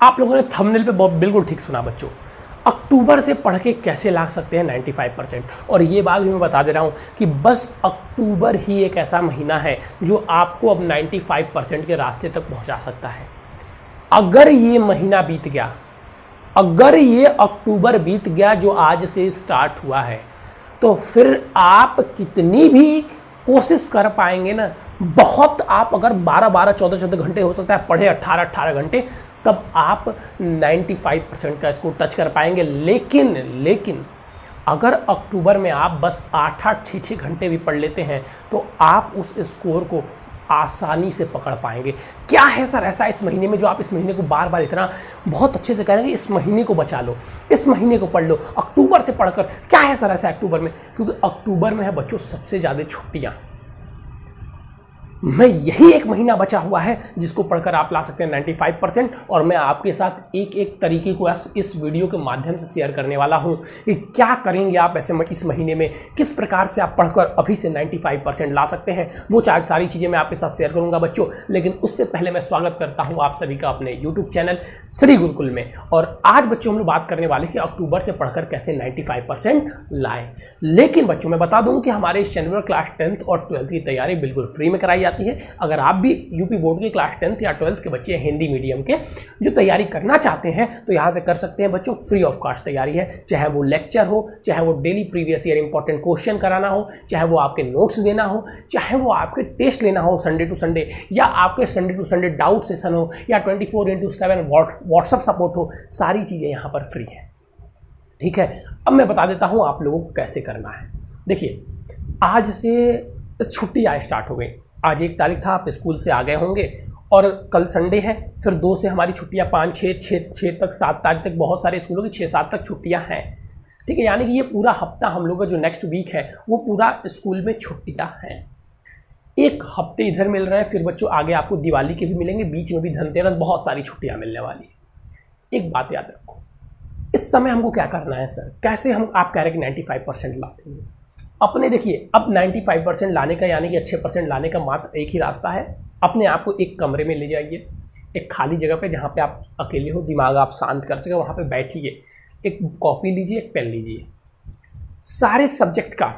आप लोगों ने थंबनेल पे बिल्कुल ठीक सुना बच्चों। अक्टूबर से पढ़ के कैसे ला सकते हैं 95%। और ये बात भी मैं बता दे रहा हूँ कि बस अक्टूबर ही एक ऐसा महीना है जो आपको अब 95% के रास्ते तक पहुँचा सकता है। अगर ये महीना बीत गया, अगर ये अक्टूबर बीत गया जो आज से स्टार्ट हुआ है, तो फिर आप कितनी भी कोशिश कर पाएंगे ना, बहुत आप अगर 12-12 14-14 घंटे हो सकता है पढ़े, 18-18 घंटे, तब आप 95% का इसको टच कर पाएंगे। लेकिन अगर अक्टूबर में आप बस 8-8 6-6 घंटे भी पढ़ लेते हैं तो आप उस स्कोर को आसानी से पकड़ पाएंगे। क्या है सर ऐसा इस महीने में जो आप इस महीने को बार बार इतना बहुत अच्छे से कह रहे हैं? इस महीने को बचा लो, इस महीने को पढ़ लो, अक्टूबर से पढ़कर। क्या है सर ऐसा अक्टूबर में? क्योंकि अक्टूबर में है बच्चों सबसे ज़्यादा छुट्टियाँ। मैं यही एक महीना बचा हुआ है जिसको पढ़कर आप ला सकते हैं 95%। और मैं आपके साथ एक एक तरीके को इस वीडियो के माध्यम से शेयर करने वाला हूं कि क्या करेंगे आप ऐसे इस महीने में, किस प्रकार से आप पढ़कर अभी से 95% ला सकते हैं। वो सारी चीज़ें मैं आपके साथ शेयर करूंगा बच्चों। लेकिन उससे पहले मैं स्वागत करता हूँ आप सभी का अपने यूट्यूब चैनल श्री गुरुकुल में। और आज बच्चों हम लोग बात करने वाले कि अक्टूबर से पढ़कर कैसे 95% लाएं। लेकिन बच्चों मैं बता दूँ कि हमारे इस चैनल पर क्लास 10th और 12th की तैयारी बिल्कुल फ्री में कराई जाती है। अगर आप भी यूपी बोर्ड के क्लास 10th या 12th के बच्चे हैं, हिंदी मीडियम के, जो तैयारी करना चाहते हैं, तो यहां से कर सकते हैं बच्चों। फ्री ऑफ कॉस्ट तैयारी है, चाहे वो लेक्चर हो, चाहे वो daily previous year important question कराना हो, चाहे वो आपके नोट्स देना हो, चाहे वो आपके टेस्ट लेना हो संडे टू संडे, या आपके Sunday to Sunday doubt session हो, या 24/7 व्हाट्सएप सपोर्ट हो, सारी चीज़ें यहाँ पर फ्री है। ठीक है, अब मैं बता देता हूँ आप लोगों को कैसे करना है। देखिए, आज से छुट्टियाँ स्टार्ट हो गई। आज 1 तारीख था, आप स्कूल से आ गए होंगे और कल संडे है, फिर 2 से हमारी छुट्टियाँ 5 6 तक 7 तारीख तक बहुत सारे स्कूलों की 6-7 तक छुट्टियाँ हैं। ठीक है, यानी कि ये पूरा हफ्ता हम लोग का जो नेक्स्ट वीक है वो पूरा स्कूल में छुट्टियाँ हैं। एक हफ्ते इधर मिल रहे हैं, फिर बच्चों आगे आपको दिवाली के भी मिलेंगे, बीच में भी धनतेरस, बहुत सारी छुट्टियाँ मिलने वाली है। एक बात याद रखो, इस समय हमको क्या करना है सर, कैसे हम आप कह रहे हैं कि 95% ला देंगे अपने। देखिए, अब 95% लाने का यानी कि अच्छे परसेंट लाने का मात्र एक ही रास्ता है। अपने आप को एक कमरे में ले जाइए, एक खाली जगह पे जहाँ पे आप अकेले हो, दिमाग आप शांत कर सके, वहाँ पे बैठिए, एक कॉपी लीजिए, एक पेन लीजिए, सारे सब्जेक्ट का,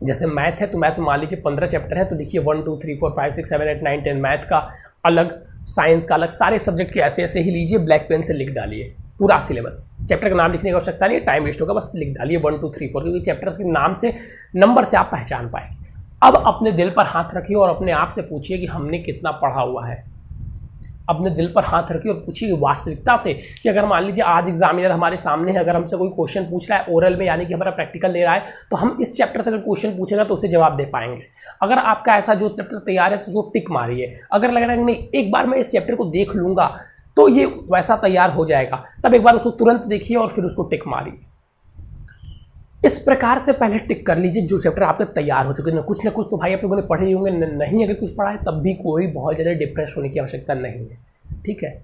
जैसे मैथ है तो मैथ मान लीजिए 15 चैप्टर है, तो देखिए 1 2 3 4 5 6 7 8 9 10 मैथ का अलग, साइंस का अलग, सारे सब्जेक्ट के ऐसे ऐसे ही लीजिए, ब्लैक पेन से लिख डालिए पूरा सिलेबस। चैप्टर का नाम लिखने की आवश्यकता नहीं है, टाइम वेस्ट होगा, बस लिख डालिए 1 2 3 4, क्योंकि चैप्टर्स के नाम से, नंबर से आप पहचान पाएंगे। अब अपने दिल पर हाथ रखिए और अपने आप से पूछिए कि हमने कितना पढ़ा हुआ है। अपने दिल पर हाथ रखिए और पूछिए वास्तविकता से कि अगर मान लीजिए आज एग्जामिनर हमारे सामने है, अगर हमसे कोई क्वेश्चन पूछ रहा है ओरल में, यानी कि हमारा प्रैक्टिकल ले रहा है, तो हम इस चैप्टर से अगर क्वेश्चन पूछेगा तो उसे जवाब दे पाएंगे। अगर आपका ऐसा जो चैप्टर तैयार है तो उसको टिक मारिए। अगर लग रहा है कि नहीं एक बार मैं इस चैप्टर को देख लूंगा तो ये वैसा तैयार हो जाएगा, तब एक बार उसको तुरंत देखिए और फिर उसको टिक मारिए। इस प्रकार से पहले टिक कर लीजिए जो चैप्टर आपके तैयार हो चुके हैं। कुछ ना कुछ तो भाई आप लोगों ने पढ़े ही होंगे, नहीं अगर कुछ पढ़ा है तब भी कोई बहुत ज़्यादा डिप्रेस होने की आवश्यकता नहीं है। ठीक है,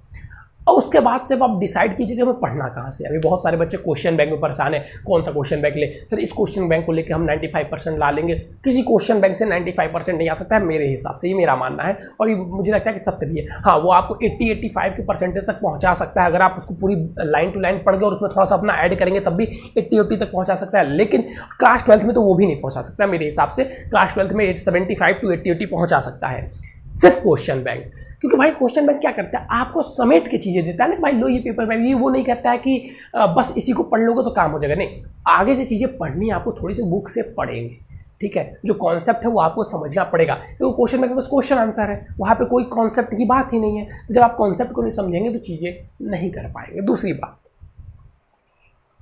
और उसके बाद से आप डिसाइड कीजिए कि हमें पढ़ना कहाँ से। अभी बहुत सारे बच्चे क्वेश्चन बैंक में परेशान है, कौन सा क्वेश्चन बैंक ले सर, इस क्वेश्चन बैंक को लेकर हम 95% ला लेंगे। किसी क्वेश्चन बैंक से 95% नहीं आ सकता है मेरे हिसाब से, ये मेरा मानना है और ये मुझे लगता है कि सत्य भी है। हाँ, वो आपको 80-85 के परसेंटेज तक पहुँचा सकता है अगर आप उसको पूरी लाइन टू लाइन पढ़ गए और उसमें थोड़ा सा अपना ऐड करेंगे, तब भी 80-80 तक पहुँचा सकता है। लेकिन क्लास 12th में तो वो भी नहीं पहुँचा सकता मेरे हिसाब से। क्लास 12th में 75 to 80 पहुँचा सकता है सिर्फ क्वेश्चन बैंक, क्योंकि भाई क्वेश्चन बैंक क्या करता है, आपको समेट के चीज़ें देता है ना। भाई लो ये पेपर बैंक, ये वो नहीं कहता है कि बस इसी को पढ़ लोगे तो काम हो जाएगा। नहीं, आगे से चीज़ें पढ़नी आपको थोड़ी सी बुक से पढ़ेंगे। ठीक है, जो कॉन्सेप्ट है वो आपको समझना पड़ेगा, क्योंकि क्वेश्चन बैंक में बस क्वेश्चन आंसर है, वहाँ पे कोई कॉन्सेप्ट की बात ही नहीं है। तो जब आप कॉन्सेप्ट को नहीं समझेंगे तो चीज़ें नहीं कर पाएंगे। दूसरी बात,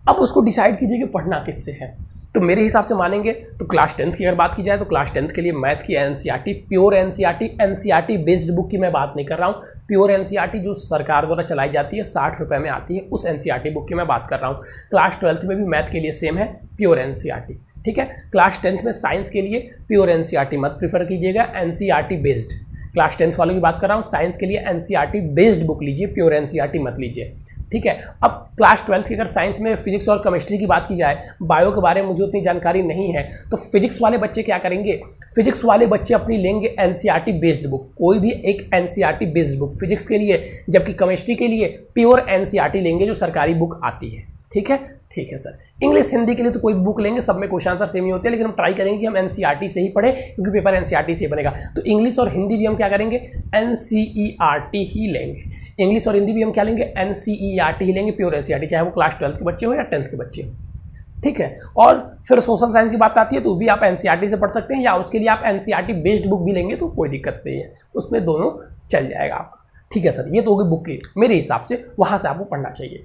अब उसको डिसाइड कीजिए कि पढ़ना किससे है। तो मेरे हिसाब से मानेंगे तो क्लास 10th की अगर बात की जाए तो क्लास 10th के लिए मैथ की NCERT, pure NCERT based book की मैं बात नहीं कर रहा हूँ। प्योर एनसीईआरटी जो सरकार द्वारा चलाई जाती है, 60 रुपये में आती है, उस एनसीईआरटी बुक की मैं बात कर रहा हूँ। क्लास 12th में भी मैथ के लिए सेम है, प्योर एनसीईआरटी। ठीक है, क्लास 10th में साइंस के लिए प्योर एनसीईआरटी मत प्रीफर कीजिएगा, एनसीईआरटी बेस्ड। क्लास 10th वालों की बात कर रहा हूँ, साइंस के लिए एनसीईआरटी बेस्ड बुक लीजिए, प्योर एनसीईआरटी मत लीजिए। ठीक है। अब क्लास 12 की अगर साइंस में फिजिक्स और केमिस्ट्री की बात की जाए, बायो के बारे में मुझे उतनी जानकारी नहीं है, तो फिजिक्स वाले बच्चे क्या करेंगे, फिजिक्स वाले बच्चे अपनी लेंगे एनसीईआरटी बेस्ड बुक, कोई भी एक एनसीईआरटी बेस्ड बुक फिजिक्स के लिए, जबकि केमिस्ट्री के लिए प्योर एनसीईआरटी लेंगे जो सरकारी बुक आती है। ठीक है, ठीक है सर। इंग्लिश हिंदी के लिए तो कोई बुक लेंगे, सब में क्वेश्चन आंसर सेम ही होते हैं, लेकिन हम ट्राई करेंगे कि हम एनसीईआरटी से ही पढ़े, क्योंकि पेपर एनसीईआरटी से ही बनेगा। तो इंग्लिश और हिंदी भी हम क्या करेंगे, एनसीईआरटी ही लेंगे। इंग्लिश और हिंदी भी हम क्या लेंगे, एनसीईआरटी ही लेंगे, प्योर एनसीईआरटी, चाहे वो क्लास 12 के बच्चे हो या 10th के बच्चे हो। ठीक है। और फिर सोशल साइंस की बात आती है तो भी आप एनसीईआरटी से पढ़ सकते हैं, या उसके लिए आप एनसीईआरटी बेस्ड बुक भी लेंगे तो कोई दिक्कत नहीं है, उसमें दोनों चल जाएगा आपका। ठीक है सर, ये तो होगी बुक की, मेरे हिसाब से वहाँ से आपको पढ़ना चाहिए।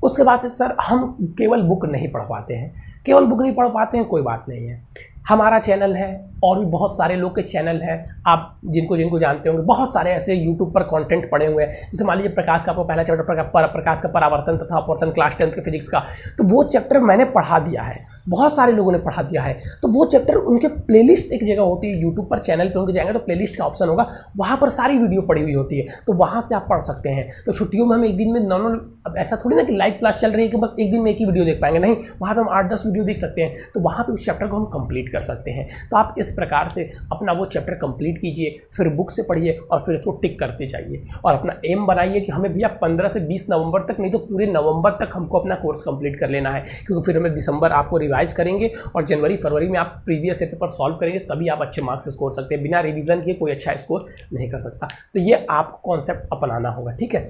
उसके बाद से सर हम केवल बुक नहीं पढ़ पाते हैं, केवल बुक नहीं पढ़ पाते हैं, कोई बात नहीं है, हमारा चैनल है और भी बहुत सारे लोग के चैनल हैं, आप जिनको जिनको जानते होंगे, बहुत सारे ऐसे यूट्यूब पर कंटेंट पड़े हुए हैं। जैसे मान लीजिए प्रकाश का, आपको पहला चैप्टर प्रकाश का परावर्तन तथा अपवर्तन क्लास 10 के फिजिक्स का, तो वो चैप्टर मैंने पढ़ा दिया है, बहुत सारे लोगों ने पढ़ा दिया है। तो वो चैप्टर उनके प्लेलिस्ट एक जगह होती है यूट्यूब पर, चैनल पर उनके जाएंगे तो प्लेलिस्ट का ऑप्शन होगा, वहाँ पर सारी वीडियो पड़ी हुई होती है, तो वहाँ से आप पढ़ सकते हैं। तो छुट्टियों में हम एक दिन में नॉर्मल, अब ऐसा थोड़ी ना कि लाइव क्लास चल रही है कि बस एक दिन में एक ही वीडियो देख पाएंगे, नहीं, वहाँ पर हम 8-10 वीडियो देख सकते हैं, तो वहाँ पर उस चैप्टर को हम कंप्लीट कर सकते हैं। तो आप इस प्रकार से अपना वो चैप्टर कंप्लीट कीजिए, फिर बुक से पढ़िए और फिर इसको टिक करते जाइए, और अपना एम बनाइए कि हमें भैया 15 से 20 नवंबर तक, नहीं तो पूरे नवंबर तक हमको अपना कोर्स कंप्लीट कर लेना है, क्योंकि फिर हमें दिसंबर आपको रिवाइज करेंगे और जनवरी फरवरी में आप प्रीवियस ईयर पेपर सॉल्व करेंगे, तभी आप अच्छे मार्क्स स्कोर सकते हैं। बिना रिवीजन किए कोई अच्छा स्कोर नहीं कर सकता। तो ये आपको कॉन्सेप्ट अपनाना होगा, ठीक है।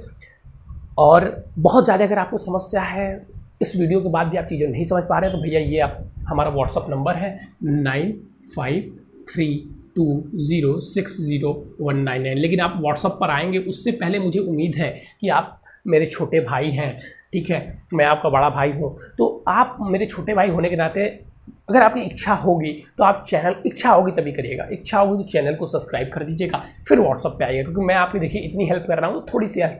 और बहुत ज़्यादा अगर आपको समस्या है, इस वीडियो के बाद भी आप चीज़ें नहीं समझ पा रहे हैं, तो भैया ये आप हमारा व्हाट्सअप नंबर है 9532060199। लेकिन आप व्हाट्सअप पर आएंगे उससे पहले मुझे उम्मीद है कि आप मेरे छोटे भाई हैं, ठीक है, मैं आपका बड़ा भाई हूँ, तो आप मेरे छोटे भाई होने के नाते अगर आपकी इच्छा होगी तो आप चैनल, इच्छा होगी तभी करिएगा, इच्छा होगी तो चैनल को सब्सक्राइब कर दीजिएगा, फिर व्हाट्सअप पे आइएगा, क्योंकि मैं आपकी देखिए इतनी हेल्प कर रहा हूँ, थोड़ी सी हेल्प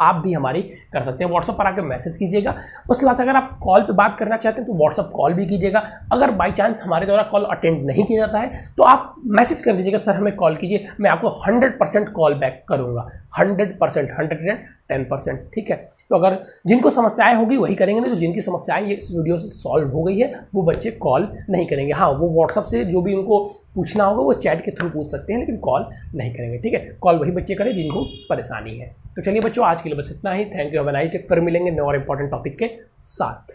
आप भी हमारी कर सकते हैं। व्हाट्सअप पर आकर मैसेज कीजिएगा। उसके बाद अगर आप कॉल पे बात करना चाहते हैं तो व्हाट्सअप कॉल भी कीजिएगा। अगर बाई चांस हमारे द्वारा कॉल अटेंड नहीं किया जाता है तो आप मैसेज कर दीजिएगा, सर हमें कॉल कीजिए, मैं आपको 100% कॉल बैक करूँगा, 100%, 110%, ठीक है। तो अगर जिनको समस्याएं होगी वही करेंगे, नहीं तो जिनकी समस्याएं ये इस वीडियो से सॉल्व हो गई है वो बच्चे कॉल नहीं करेंगे। हाँ, वो व्हाट्सअप से जो भी उनको पूछना होगा वो चैट के थ्रू पूछ सकते हैं, लेकिन कॉल नहीं करेंगे, ठीक है। कॉल वही बच्चे करें जिनको परेशानी है। तो चलिए बच्चों, आज के लिए बस इतना ही। Thank you, have a nice day. फिर मिलेंगे नए और इंपॉर्टेंट टॉपिक के साथ।